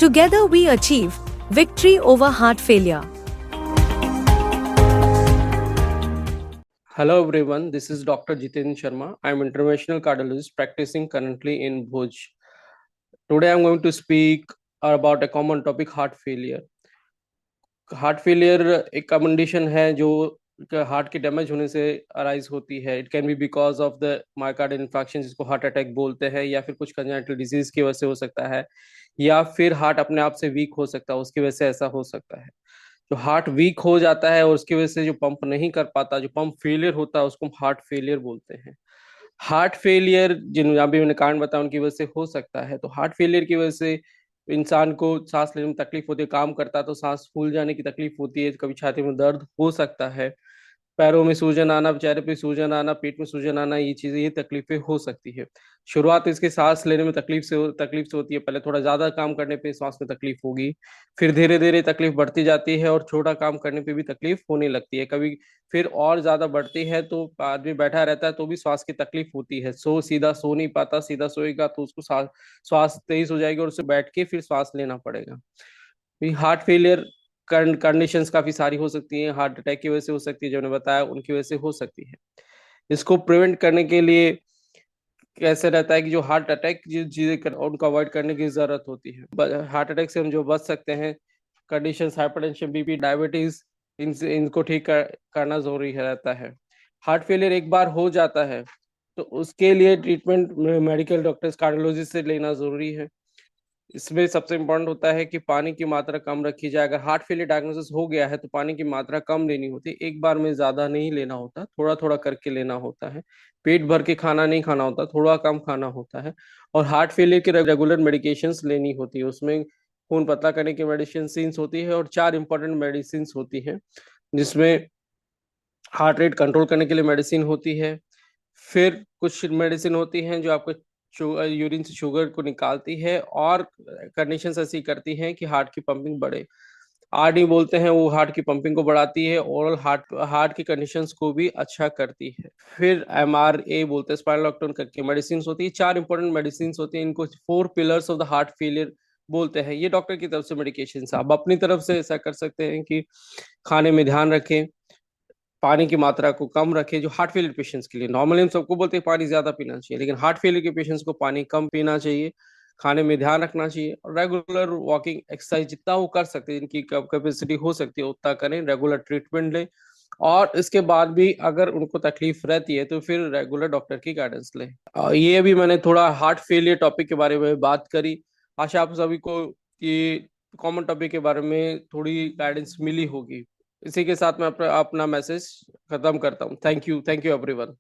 Together we achieve victory over heart failure. Hello everyone, this is Dr. Jiten Sharma. I am interventional cardiologist practicing currently in Bhuj. Today I am going to speak about a common topic, heart failure. Heart failure एक condition है जो heart के damage होने से arise होती है. It can be because of the myocardial infection जिसको heart attack बोलते हैं, या फिर कुछ कंजेनिटल डिजीज की वजह से हो सकता है, या फिर हार्ट अपने आप से वीक हो सकता है, उसकी वजह से ऐसा हो सकता है. जो हार्ट वीक हो जाता है और उसकी वजह से जो पंप नहीं कर पाता, जो पंप फेलियर होता है, उसको हम हार्ट फेलियर बोलते हैं. हार्ट फेलियर जिन अभी मैंने कारण बताया उनकी वजह से हो सकता है. तो हार्ट फेलियर की वजह से इंसान को सांस लेने में तकलीफ होती है, काम करता है तो सांस फूल जाने की तकलीफ होती है, कभी छाती में दर्द हो सकता है, पैरों में सूजन आना, चेहरे पे सूजन आना, पेट में सूजन आना, ये चीजें, ये तकलीफें हो सकती है. शुरुआत इसके सांस लेने में तकलीफ से होती है. पहले थोड़ा ज्यादा काम करने पे सांस में तकलीफ होगी, फिर धीरे धीरे तकलीफ बढ़ती जाती है और छोटा काम करने पे भी तकलीफ होने लगती है. कभी फिर और ज्यादा बढ़ती है तो आदमी बैठा रहता है तो भी श्वास की तकलीफ होती है. सीधा सो नहीं पाता, सीधा सोएगा तो उसको श्वास तेज हो जाएगी और उसे बैठ के फिर श्वास लेना पड़ेगा. हार्ट फेलियर कंडीशंस काफी सारी हो सकती हैं. हार्ट अटैक की वजह से हो सकती है, जो मैंने बताया उनकी वजह से हो सकती है. इसको प्रिवेंट करने के लिए कैसे रहता है कि जो हार्ट अटैक जिस चीजें उनको अवॉइड करने की जरूरत होती है. हार्ट अटैक से हम जो बच सकते हैं, कंडीशन हाइपरटेंशन, बीपी, डायबिटीज, इनको ठीक करना जरूरी है रहता है. हार्ट फेलियर एक बार हो जाता है तो उसके लिए ट्रीटमेंट मेडिकल डॉक्टर्स, कार्डियोलॉजिस्ट से लेना जरूरी है. इसमें सबसे इम्पोर्टेंट होता है कि पानी की मात्रा कम रखी जाए. अगर हार्ट फेलियर डायग्नोसिस हो गया है तो पानी की मात्रा कम लेनी होती है, एक बार में ज्यादा नहीं लेना होता, थोड़ा थोड़ा करके लेना होता है. पेट भर के खाना नहीं खाना होता, थोड़ा कम खाना होता है. और हार्ट फेलियर की रेगुलर मेडिकेशंस लेनी होती है. उसमें खून पतला करने की मेडिसिन होती है और 4 इंपॉर्टेंट मेडिसिन होती है, जिसमें हार्ट रेट कंट्रोल करने के लिए मेडिसिन होती है. फिर कुछ मेडिसिन होती हैं जो आपको यूरिन से शुगर को निकालती है और कंडीशंस ऐसी करती हैं कि हार्ट की पंपिंग बढ़े. आरडी बोलते हैं, वो हार्ट की पंपिंग को बढ़ाती है. ओरल हार्ट की कंडीशंस को भी अच्छा करती है. फिर एमआरए बोलते हैं, स्पाइनल नॉकडाउन करके मेडिसिन होती है. 4 इंपॉर्टेंट मेडिसिन होती हैं. इनको 4 pillars of the heart failure बोलते हैं. ये डॉक्टर की तरफ से मेडिकेशन. आप अपनी तरफ से ऐसा कर सकते हैं कि खाने में ध्यान रखें, पानी की मात्रा को कम रखें. जो हार्ट फेलियर पेशेंट्स के लिए, नॉर्मली हम सबको बोलते हैं पानी ज्यादा पीना चाहिए, लेकिन हार्ट फेलियर के पेशेंट्स को पानी कम पीना चाहिए, खाने में ध्यान रखना चाहिए, और रेगुलर वॉकिंग एक्सरसाइज जितना वो कर सकते हैं, जिनकी कैपेसिटी हो सकती है उतना करें. रेगुलर ट्रीटमेंट लें, और इसके बाद भी अगर उनको तकलीफ रहती है तो फिर रेगुलर डॉक्टर की गाइडेंस लें. ये अभी मैंने थोड़ा हार्ट फेलियर टॉपिक के बारे में बात करी. आशा आप सभी को ये कॉमन टॉपिक के बारे में थोड़ी गाइडेंस मिली होगी. इसी के साथ मैं अपना मैसेज खत्म करता हूँ. Thank you everyone.